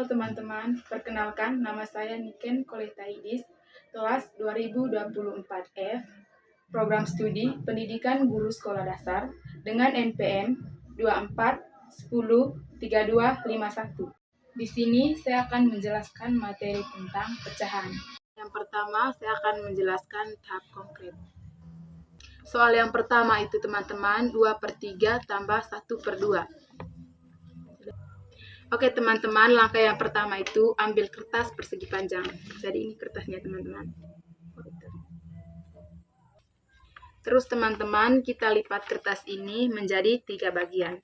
Halo teman-teman, perkenalkan nama saya Niken Koletaidis, kelas 2024F, program studi Pendidikan Guru Sekolah Dasar dengan NPM 24103251. Di sini saya akan menjelaskan materi tentang pecahan. Yang pertama, saya akan menjelaskan tahap konkret. Soal yang pertama itu teman-teman, 2/3 tambah 1/2. Oke teman-teman, langkah yang pertama itu ambil kertas persegi panjang. Jadi ini kertasnya teman-teman. Terus teman-teman, kita lipat kertas ini menjadi 3 bagian.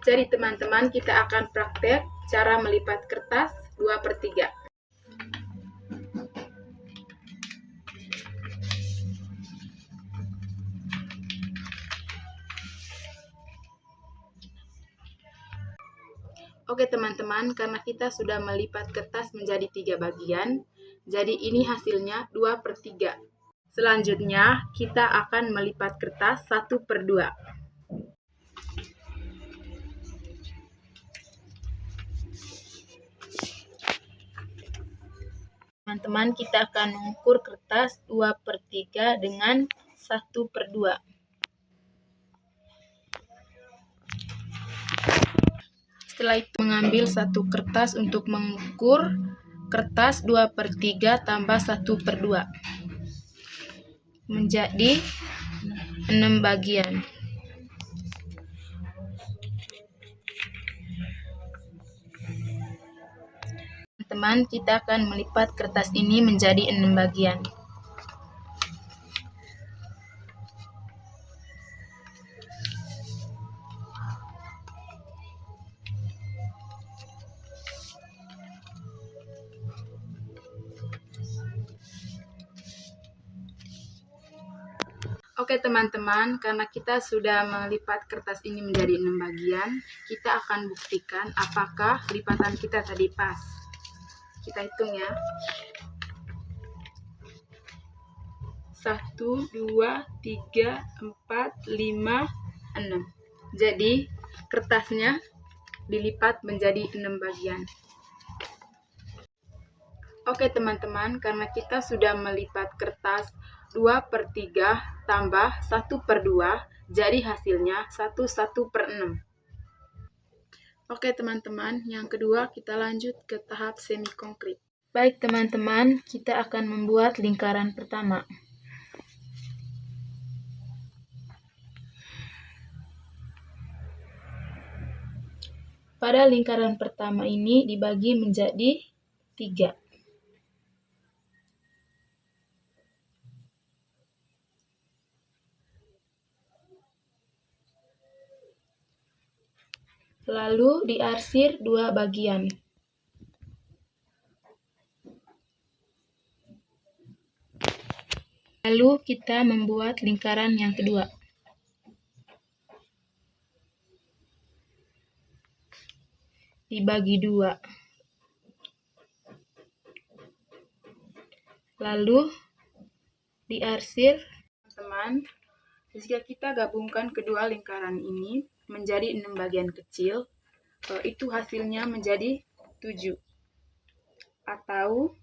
Jadi teman-teman, kita akan praktek cara melipat kertas 2/3. Oke teman-teman, karena kita sudah melipat kertas menjadi 3 bagian, jadi ini hasilnya 2/3. Selanjutnya, kita akan melipat kertas 1/2. Teman-teman, kita akan mengukur kertas 2/3 dengan 1/2. Setelah itu, mengambil satu kertas untuk mengukur kertas 2/3 tambah 1/2 menjadi 6 bagian. Teman-teman, kita akan melipat kertas ini menjadi 6 bagian. Oke teman-teman, karena kita sudah melipat kertas ini menjadi 6 bagian, kita akan buktikan apakah lipatan kita tadi pas. Kita hitung ya. 1, 2, 3, 4, 5, 6. Jadi kertasnya dilipat menjadi 6 bagian. Oke teman-teman, karena kita sudah melipat kertas 2/3 tambah 1/2, jadi hasilnya 1/6. Oke teman-teman, yang kedua kita lanjut ke tahap semi konkret. Baik teman-teman, kita akan membuat lingkaran pertama. Pada lingkaran pertama ini dibagi menjadi 3. Lalu diarsir 2 bagian. Lalu kita membuat lingkaran yang kedua. Dibagi 2. Lalu diarsir. Teman, jika kita gabungkan kedua lingkaran ini menjadi 6 bagian kecil, itu hasilnya menjadi 7 atau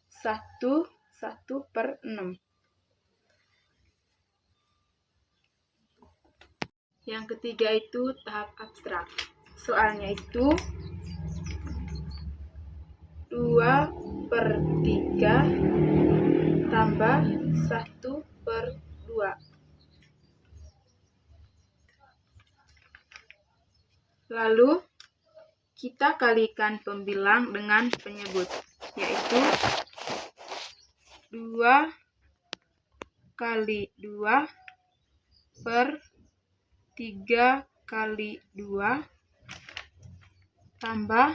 1/6. Yang ketiga itu tahap abstrak. Soalnya itu 2/3 tambah 1/2. Lalu kita kalikan pembilang dengan penyebut, yaitu 2 kali 2 per 3 kali 2 tambah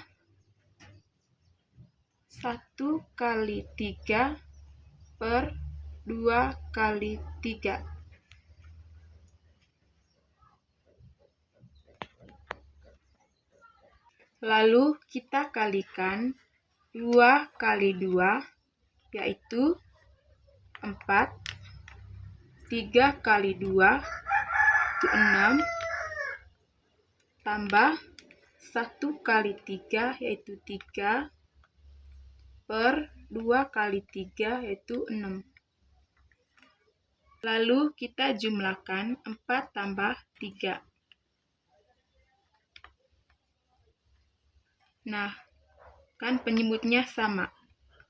1 kali 3 per 2 kali 3. Lalu kita kalikan 2 kali 2, yaitu 4. 3 kali 2, itu 6. Tambah 1 kali 3 yaitu 3 per 2 kali 3 yaitu 6. Lalu kita jumlahkan 4 tambah 3. Nah, kan penyebutnya sama,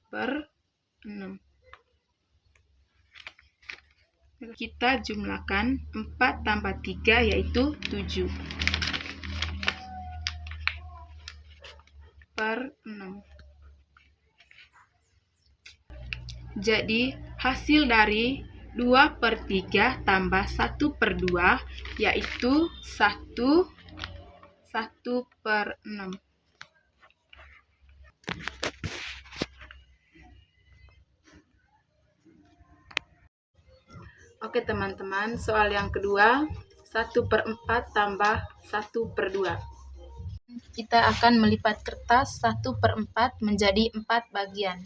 per 6. Kita jumlahkan 4 tambah 3 yaitu 7. Per 6. Jadi, hasil dari 2 per 3 tambah 1 per 2 yaitu 1 per 6. Oke teman-teman, soal yang kedua, 1 per 4 tambah 1 per 2. Kita akan melipat kertas 1 per 4 menjadi 4 bagian.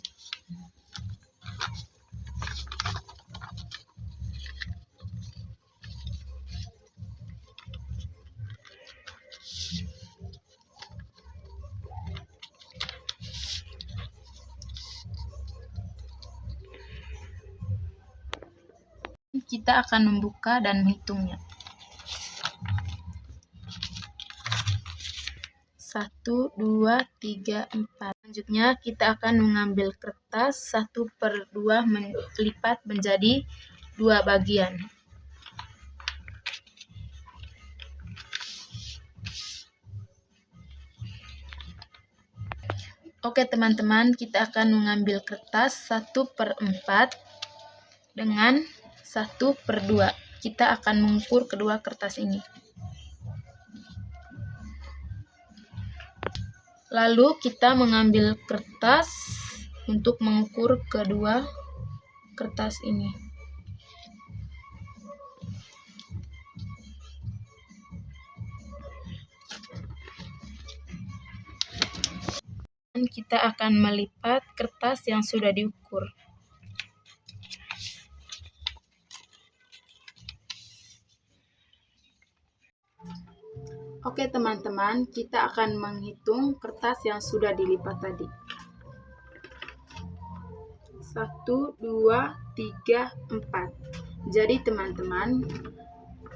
Kita akan membuka dan menghitungnya. 1, 2, 3, 4. Selanjutnya kita akan mengambil kertas 1 per 2 melipat menjadi 2 bagian. Oke teman-teman, kita akan mengambil kertas 1 per 4 dengan 1 per 2. Kita akan mengukur kedua kertas ini. Lalu kita mengambil kertas untuk mengukur kedua kertas ini. Dan kita akan melipat kertas yang sudah diukur. Oke teman-teman, kita akan menghitung kertas yang sudah dilipat tadi. 1, 2, 3, 4. Jadi teman-teman,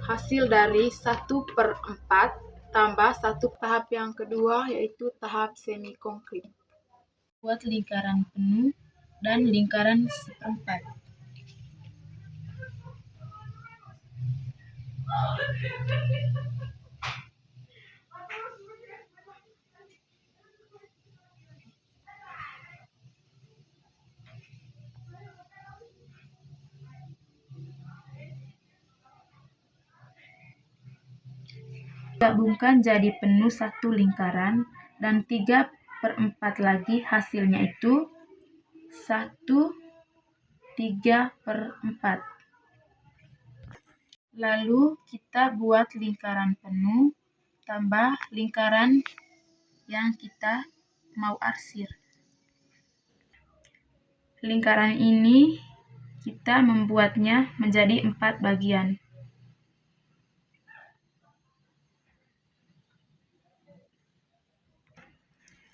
hasil dari 1 per 4 tambah 1 tahap yang kedua yaitu tahap semi konkret. Buat lingkaran penuh dan lingkaran seperempat. Gabungkan jadi penuh satu lingkaran dan 3 per 4 lagi hasilnya itu 1, 3 per 4. Lalu kita buat lingkaran penuh tambah lingkaran yang kita mau arsir. Lingkaran ini kita membuatnya menjadi 4 bagian.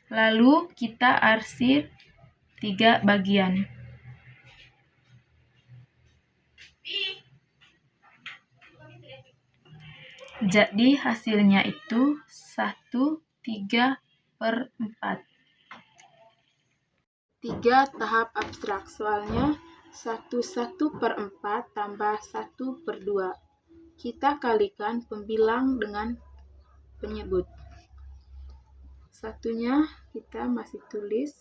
Lalu kita arsir 3 bagian. Jadi hasilnya itu 1, 3 per 4. 3 tahap abstrak, soalnya 1 per 4 tambah 1 per 2. Kita kalikan pembilang dengan penyebut. Satunya kita masih tulis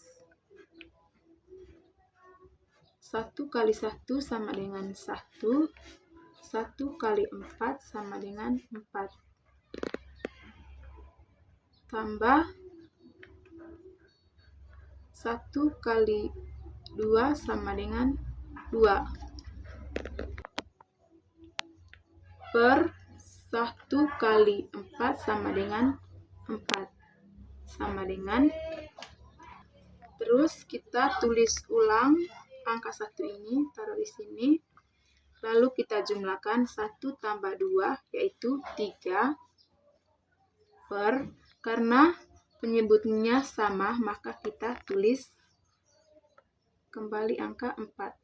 1 kali 1 sama dengan 1, 1 kali 4 sama dengan 4. Tambah 1 kali 2 sama dengan 2. Per 1 kali 4 sama dengan 4. Sama dengan, terus kita tulis ulang angka 1 ini, taruh di sini, lalu kita jumlahkan 1 tambah 2 yaitu 3 per, Karena penyebutnya sama, maka kita tulis kembali angka 4.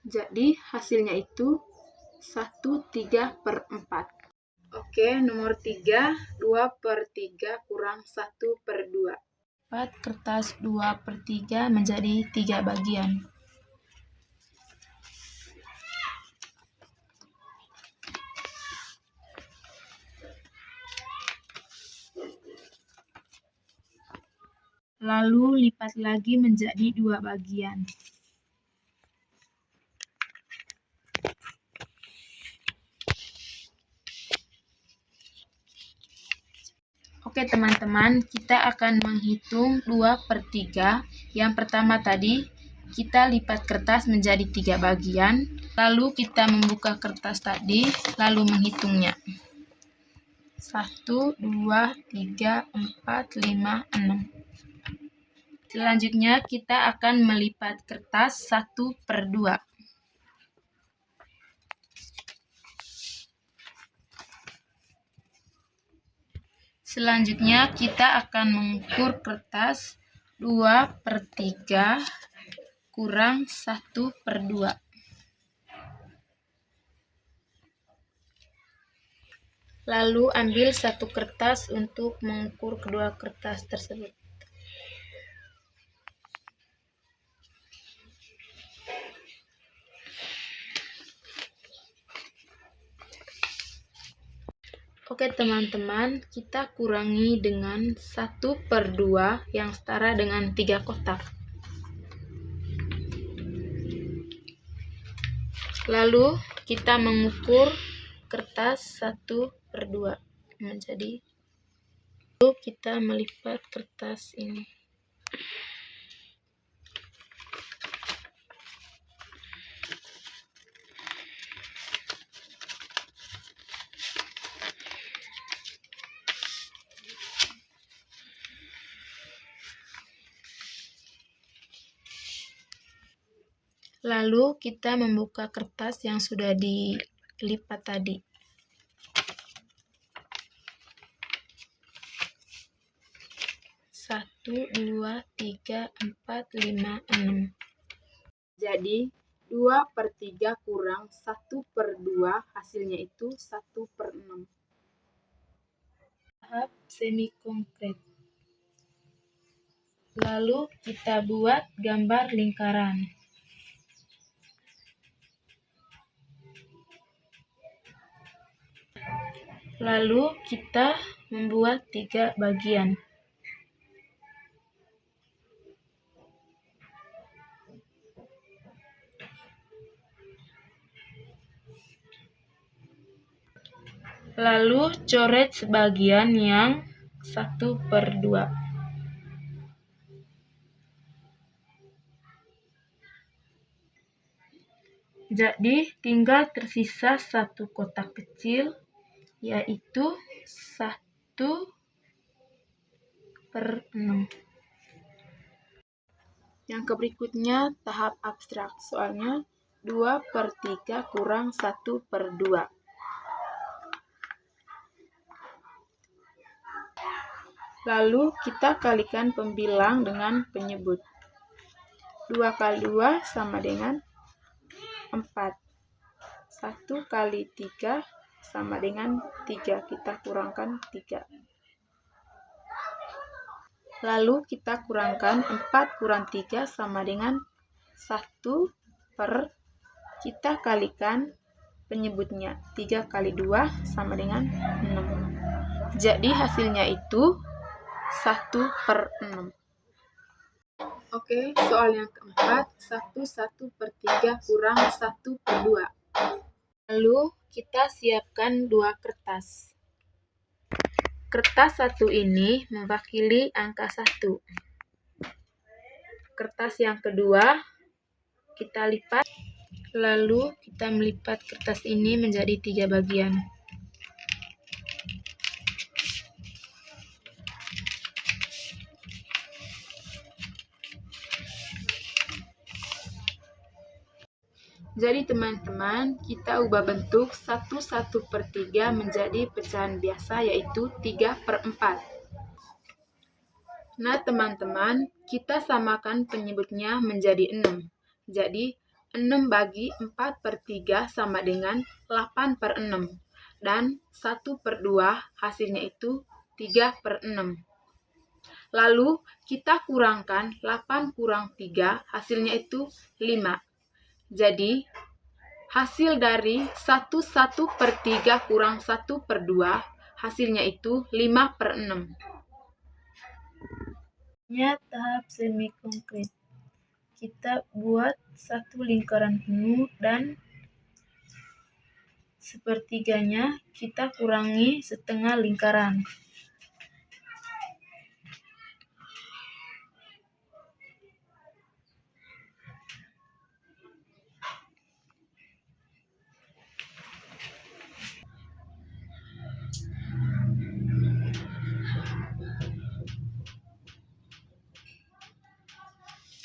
Jadi hasilnya itu 1/3/4. Oke, nomor 3, 2/3 kurang 1/2. 4 kertas 2/3 menjadi 3 bagian. Lalu lipat lagi menjadi 2 bagian. Oke teman-teman, kita akan menghitung 2/3. Yang pertama tadi, kita lipat kertas menjadi 3 bagian. Lalu kita membuka kertas tadi, lalu menghitungnya. 1, 2, 3, 4, 5, 6. Selanjutnya kita akan melipat kertas 1/2. Selanjutnya kita akan mengukur kertas 2/3 kurang 1/2. Lalu ambil satu kertas untuk mengukur kedua kertas tersebut. Oke teman-teman, kita kurangi dengan 1/2 yang setara dengan 3 kotak. Lalu kita mengukur kertas 1/2 menjadi. Lalu kita melipat kertas ini. Lalu kita membuka kertas yang sudah dilipat tadi. Satu, 2, 3, 4, 5, 6. Jadi 2/3 kurang 1/2 hasilnya itu 1/6. Tahap semi konkret. Lalu kita buat gambar lingkaran. Lalu kita membuat 3 bagian. Lalu coret sebagian yang 1/2. Jadi tinggal tersisa satu kotak kecil, yaitu 1/6. Yang berikutnya tahap abstrak, soalnya 2/3 kurang 1/2. Lalu kita kalikan pembilang dengan penyebut. 2 kali 2 sama dengan 4. 1 kali 3 sama dengan 3. Kita kurangkan 3. Lalu kita kurangkan 4 kurang 3 sama dengan 1 per kita kalikan penyebutnya. 3 kali 2 sama dengan 6. Jadi hasilnya itu 1/6. Oke, soal yang keempat, 1/3 kurang 1/2. Lalu kita siapkan 2 kertas. Kertas 1 ini mewakili angka 1. Kertas yang kedua kita lipat, lalu kita melipat kertas ini menjadi 3 bagian. Jadi teman-teman, kita ubah bentuk 1/1/3 menjadi pecahan biasa, yaitu 3/4. Nah teman-teman, kita samakan penyebutnya menjadi 6. Jadi 6 bagi 4/3 sama dengan 8/6. Dan 1/2 hasilnya itu 3/6. Lalu kita kurangkan 8 kurang 3, hasilnya itu 5. Jadi, hasil dari 1/1/3 kurang 1/2, hasilnya itu 5/6. Tahap semi konkret. Kita buat satu lingkaran penuh dan sepertiganya kita kurangi setengah lingkaran.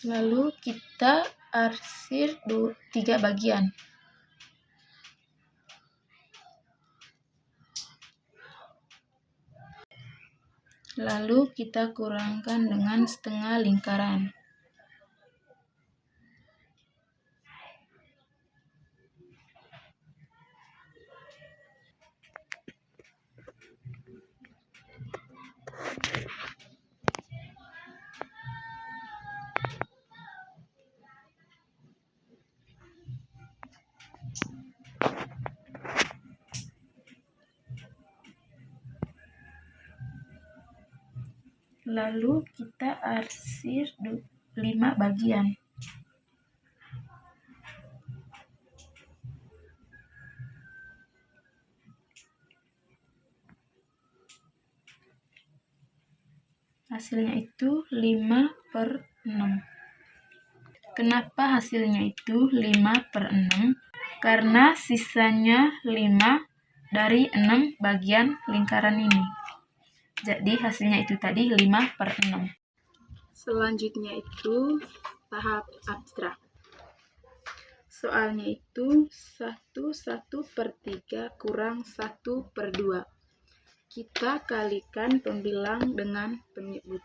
Lalu kita arsir 3 bagian. Lalu kita kurangkan dengan setengah lingkaran. Lalu kita arsir 5 bagian. Hasilnya itu 5/6. Kenapa hasilnya itu 5/6? Karena sisanya 5 dari 6 bagian lingkaran ini. Jadi hasilnya itu tadi 5/6. Selanjutnya itu tahap abstrak. Soalnya itu 1/1/3 kurang 1/2. Kita kalikan pembilang dengan penyebut.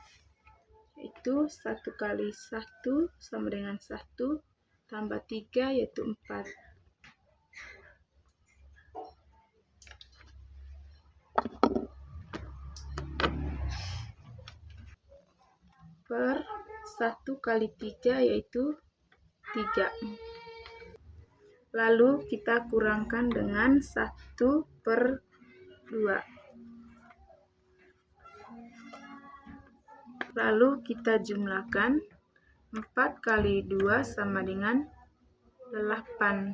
Itu 1 kali 1 sama dengan 1 tambah 3 yaitu 4. Per 1 kali 3 yaitu 3. Lalu kita kurangkan dengan 1/2. Lalu kita jumlahkan 4 kali 2 sama dengan 8.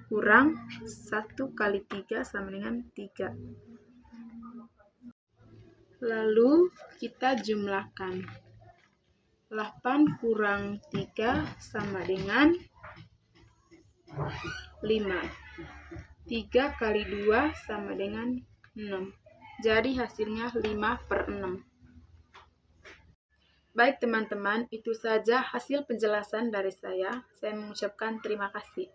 Kurang 1 kali 3 sama dengan 3. Lalu kita jumlahkan 8 kurang 3 sama dengan 5. 3 kali 2 sama dengan 6. Jadi hasilnya 5/6. Baik teman-teman, itu saja hasil penjelasan dari saya. Saya mengucapkan terima kasih.